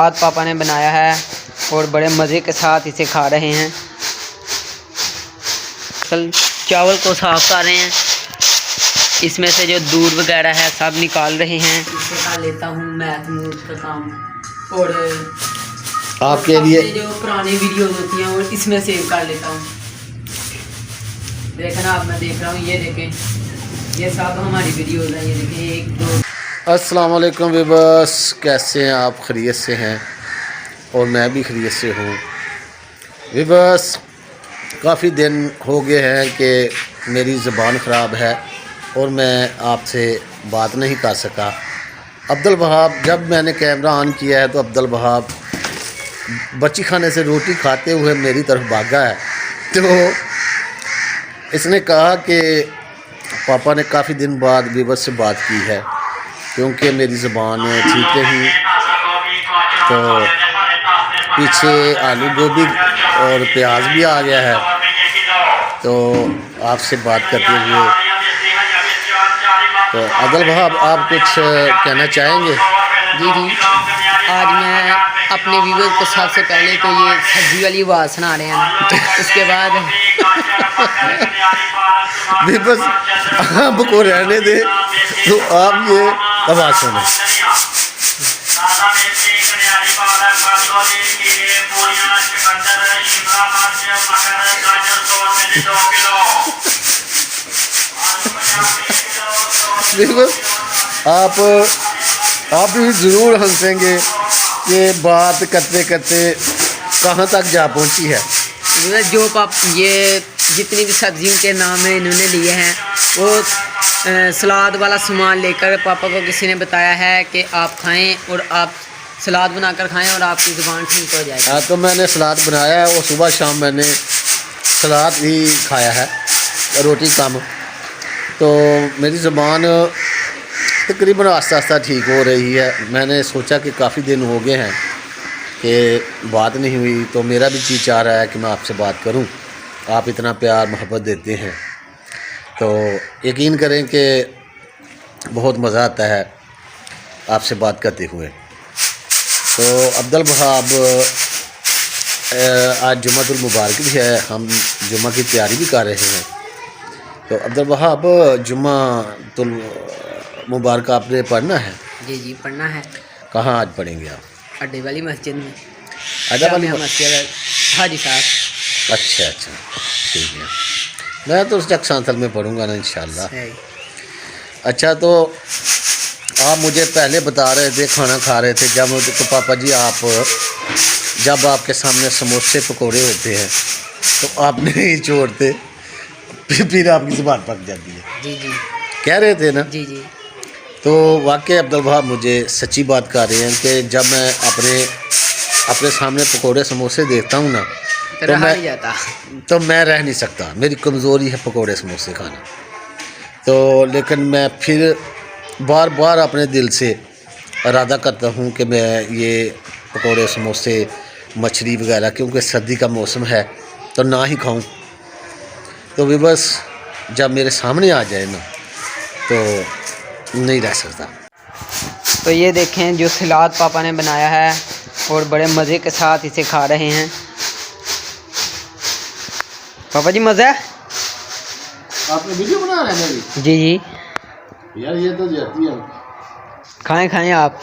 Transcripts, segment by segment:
आज पापा ने बनाया है और बड़े मज़े के साथ इसे खा रहे हैं। कल चावल को साफ कर रहे हैं, इसमें से जो दूध वगैरह है सब निकाल रहे हैं। इसे कर लेता हूँ मैथ मूथ का काम और आपके लिए जो पुरानी वीडियोस होती हैं वो इसमें सेव कर लेता हूँ। देखना आप, मैं देख रहा हूँ, ये देखें, ये सब हमारी वीडियोस हैं। ये देखें, 1 2। अस्सलाम वालेकुम विबस, कैसे हैं आप? खैरियत से हैं? और मैं भी खैरियत से हूँ विबस। काफ़ी दिन हो गए हैं कि मेरी ज़ुबान ख़राब है और मैं आपसे बात नहीं कर सका। अब्दुल वहाब, जब मैंने कैमरा ऑन किया है तो अब्दुल वहाब बच्ची खाने से रोटी खाते हुए मेरी तरफ भागा है। तो इसने कहा कि पापा ने काफ़ी दिन बाद विबस से बात की है क्योंकि मेरी ज़ुबान ठीक नहीं। तो पीछे आलू गोभी और प्याज भी आ गया है, तो आपसे बात करते हुए तो अब्दुल वहाब आप कुछ कहना चाहेंगे? जी, आज मैं अपने व्यूअर्स को सबसे पहले तो ये सब्जी वाली आवाज़ सुना रहे हैं, उसके बाद बस आपको रहने दे तो आप ये आवाज़ सुने। आप भी ज़रूर हंसेंगे कि बात करते करते कहाँ तक जा पहुँची है। जो ये जितनी भी सब्जियों के नाम है इन्होंने लिए हैं वो सलाद वाला सामान लेकर पापा को किसी ने बताया है कि आप खाएं और आप सलाद बनाकर खाएं और आपकी ज़ुबान ठीक हो जाएगी। हाँ, तो मैंने सलाद बनाया है और सुबह शाम मैंने सलाद ही खाया है, रोटी कम। तो मेरी ज़ुबान तकरीबन आस्ता आस्ता ठीक हो रही है। मैंने सोचा कि काफ़ी दिन हो गए हैं कि बात नहीं हुई, तो मेरा भी जी चाह रहा है कि मैं आपसे बात करूं। आप इतना प्यार मोहब्बत देते हैं तो यकीन करें कि बहुत मज़ा आता है आपसे बात करते हुए। तो अब्दुल वहाब, आज जुम्मतुल मुबारक भी है, हम जुम्मा की तैयारी भी कर रहे हैं। तो अब्दुल वहाब, जुम्मतुल मुबारक आपने पढ़ना है? जी पढ़ना है। कहाँ आज पढ़ेंगे आप? अड्डे वाली मस्जिद में। अड्डा वाली मस्जिद, हाजी साहब। अच्छा, ठीक है। मैं तो उस जक्सांथल में पढ़ूंगा ना इंशाल्लाह। अच्छा, तो आप मुझे पहले बता रहे थे, खाना खा रहे थे जब, तो पापा जी आप जब आपके सामने समोसे पकोड़े होते हैं तो आप नहीं छोड़ते, फिर आपकी ज़ुबान पक जाती है। जी कह रहे थे ना? जी। तो वाकई अब्दुल वहाब मुझे सच्ची बात कर रहे हैं कि जब मैं अपने सामने पकोड़े समोसे देखता हूँ ना तो मैं रह नहीं सकता। मेरी कमज़ोरी है पकोड़े समोसे खाना। तो लेकिन मैं फिर बार बार अपने दिल से इरादा करता हूँ कि मैं ये पकोड़े समोसे मछली वगैरह, क्योंकि सर्दी का मौसम है, तो ना ही खाऊं। तो भी बस जब मेरे सामने आ जाए ना तो नहीं रह सकता। तो ये देखें जो सलाद पापा ने बनाया है और बड़े मज़े के साथ इसे खा रहे हैं। पापा जी मज़ा है? आपने वीडियो बना रहे हैं मेरी? जी यार ये तो जाती है। खाएं आप।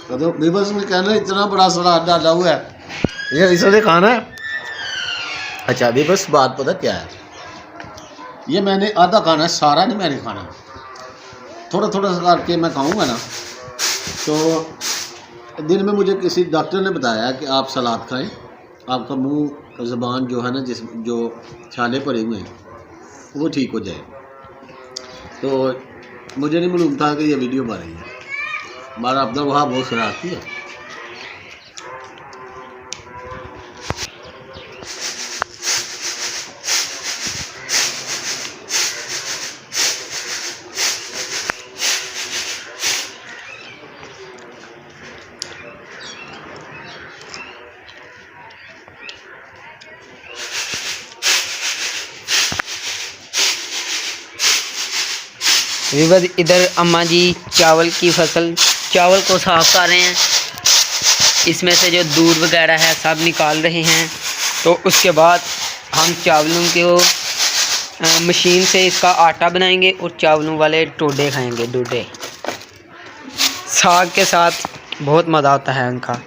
तो बेबस में कहना इतना बड़ा सलाद डाला हुआ है, ये इसने खाना है। अच्छा बेबस, बात पता क्या है, ये मैंने आधा खाना है, सारा नहीं मैंने खाना। थोड़ा थोड़ा सा करके मैं खाऊंगा ना। तो दिन में मुझे किसी डॉक्टर ने बताया कि आप सलाद खाएं, आपका मुंह ज़ुबान जो है ना, जो छाले पड़े हुए हैं वो ठीक हो जाए। तो मुझे नहीं मालूम था कि ये वीडियो बन रही है। हमारा अब्दुल वहाब बहुत शरारती है। इधर अम्मा जी चावल को साफ कर रहे हैं। इसमें से जो दूध वगैरह है सब निकाल रहे हैं। तो उसके बाद हम चावलों को मशीन से इसका आटा बनाएंगे और चावलों वाले टोडे खाएंगे। डोडे साग के साथ बहुत मज़ा आता है उनका।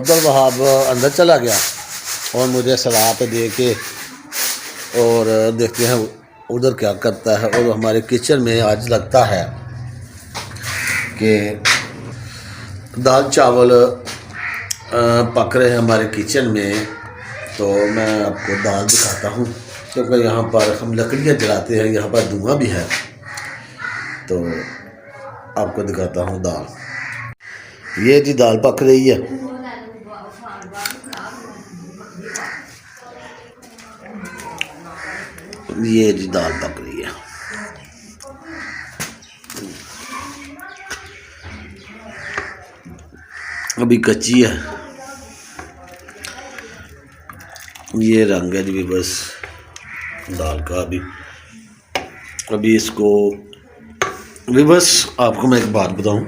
अब्दुल वहाब अंदर चला गया और मुझे सलाह पे दे के और देखते हैं उधर क्या करता है। और हमारे किचन में आज लगता है कि दाल चावल पक रहे हैं हमारे किचन में। तो मैं आपको दाल दिखाता हूँ, क्योंकि यहाँ पर हम लकड़ियाँ जलाते हैं, यहाँ पर धुआं भी है। तो आपको दिखाता हूँ दाल। ये जी दाल पक रही है। ये जी दाल पक रही है। अभी कच्ची है। ये रंग है जी बस दाल का। अभी इसको भी बस आपको मैं एक बात बताऊं,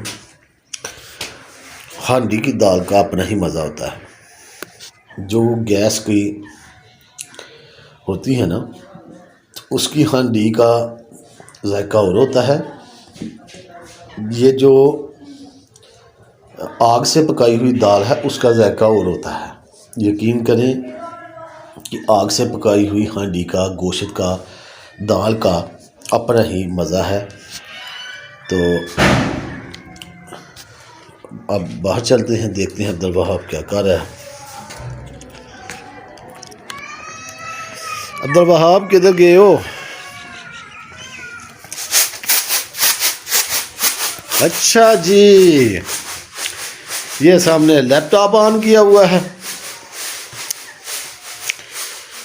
हांडी की दाल का अपना ही मज़ा होता है। जो गैस की होती है ना, उसकी हांडी का जायका और होता है। ये जो आग से पकाई हुई दाल है उसका जायका और होता है। यकीन करें कि आग से पकाई हुई हांडी का, गोश्त का, दाल का अपना ही मज़ा है। तो अब बाहर चलते हैं, देखते हैं अब्दुल वहाब क्या कर रहा है। अब्दुल वहाब किधर गए हो? अच्छा जी, ये सामने लैपटॉप ऑन किया हुआ है।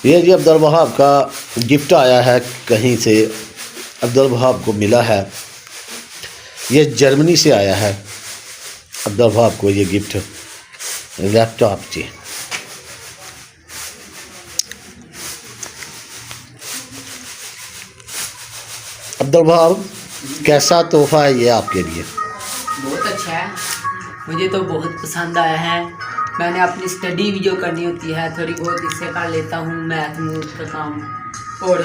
ये जी अब्दुल वहाब का गिफ्ट आया है कहीं से, अब्दुल वहाब को मिला है। ये जर्मनी से आया है अब्दुल वहाब को ये गिफ्ट, लैपटॉप जी। अब्दुल वहाब कैसा तोहफा है ये आपके लिए? बहुत अच्छा है, मुझे तो बहुत पसंद आया है। मैंने अपनी स्टडी भी जो करनी होती है थोड़ी बहुत इससे कर लेता हूँ, मैथ मूथ का काम। और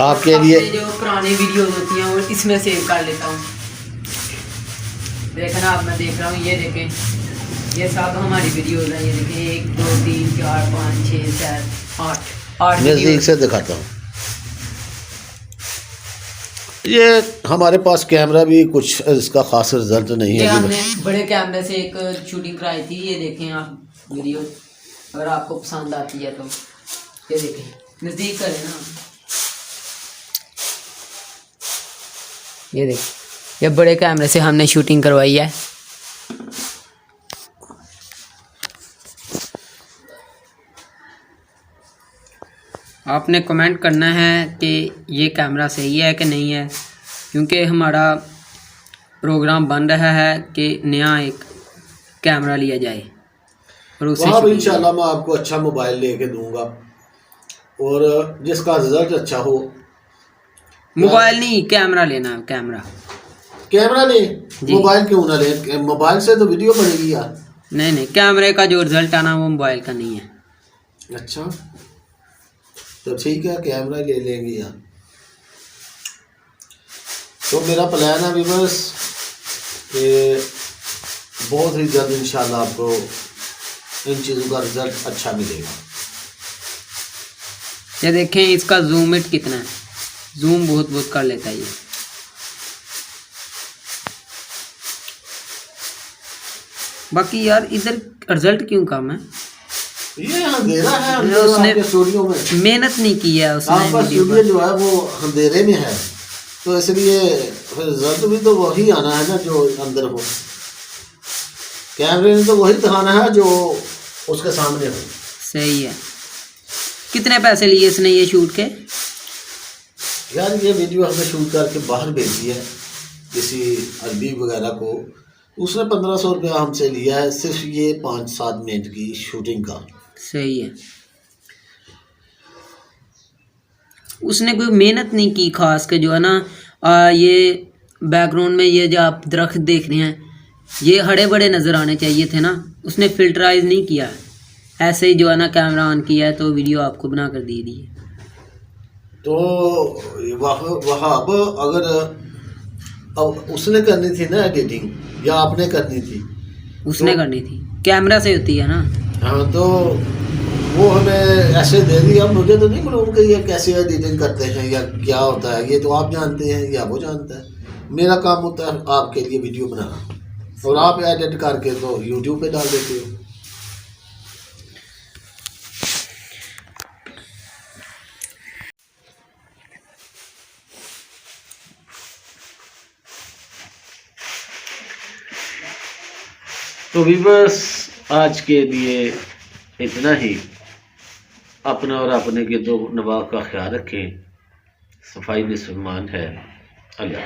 आपके लिए जो पुरानी वीडियोस होती हैं वो इसमें सेव कर लेता हूँ। देखना आप, मैं देख रहा हूँ, ये देखें, ये सब हमारी वीडियोस हैं। ये देखें 1 2 3 4 5 6 7 8 नज़दीक से दिखाता हूँ। ये हमारे पास कैमरा भी कुछ इसका खास रिजल्ट नहीं ये है। हमने बड़े कैमरे से एक शूटिंग कराई थी। ये देखें आप वीडियो, अगर आपको पसंद आती है तो ये देखें, नज़दीक करें ना। ये देखें, ये बड़े कैमरे से हमने शूटिंग करवाई है। आपने कमेंट करना है कि ये कैमरा सही है कि नहीं है, क्योंकि हमारा प्रोग्राम बन रहा है कि नया एक कैमरा लिया जाए और उसे इंशाल्लाह मैं आपको अच्छा मोबाइल लेके दूंगा और जिसका रिजल्ट अच्छा हो। मोबाइल नहीं, कैमरा लेना। कैमरा ले, मोबाइल क्यों ना ले? मोबाइल से तो वीडियो बनेगी यार। नहीं, कैमरे का जो रिजल्ट आना वो मोबाइल का नहीं है। अच्छा तो ठीक है, कैमरा ले लेंगे यार। तो मेरा प्लान है अभी बस कि बहुत ही जल्द इंशाल्लाह आपको इन चीज़ों का रिजल्ट अच्छा मिलेगा। ये देखें इसका जूम इट कितना है, जूम बहुत कर लेता है ये। बाकी यार इधर रिजल्ट क्यों कम है? ये अंधेरा है, ये उसने आपके स्टूडियो में मेहनत नहीं की है उसने आपका वीडियो स्टूडियो जो है वो अंधेरे में है, तो इसलिए फिर रिजल्ट भी तो वही आना है ना जो अंदर हो। कैमरे ने तो वही दिखाना है जो उसके सामने हो। सही है। कितने पैसे लिए इसने ये शूट के? यार ये वीडियो हमने शूट करके बाहर भेज दिया है किसी अरबी वगैरह को, उसने 1500 रुपया हमसे लिया है सिर्फ ये 5-7 मिनट की शूटिंग का। सही है। उसने कोई मेहनत नहीं की खास के, जो है ना ये बैकग्राउंड में ये जो आप दरख्त देख रहे हैं ये हरे बड़े नज़र आने चाहिए थे ना, उसने फिल्टराइज नहीं किया, ऐसे ही जो है ना कैमरा ऑन किया है तो वीडियो आपको बना कर दे दी है। तो वहाँ अब अगर अब उसने करनी थी ना एडिटिंग या आपने करनी थी? उसने तो, करनी थी, कैमरा से होती है ना। हाँ तो वो हमें ऐसे दे दी। अब मुझे तो नहीं मालूम कि ये कैसे एडिटिंग करते हैं या क्या होता है, ये तो आप जानते हैं या वो जानता है। मेरा काम होता है आपके लिए वीडियो बनाना, और आप एडिट करके तो यूट्यूब पे डाल देते हो। तो भी बस आज के लिए इतना ही। अपना और अपने के दो नवाब का ख्याल रखें। सफाई में सम्मान है। अल्लाह।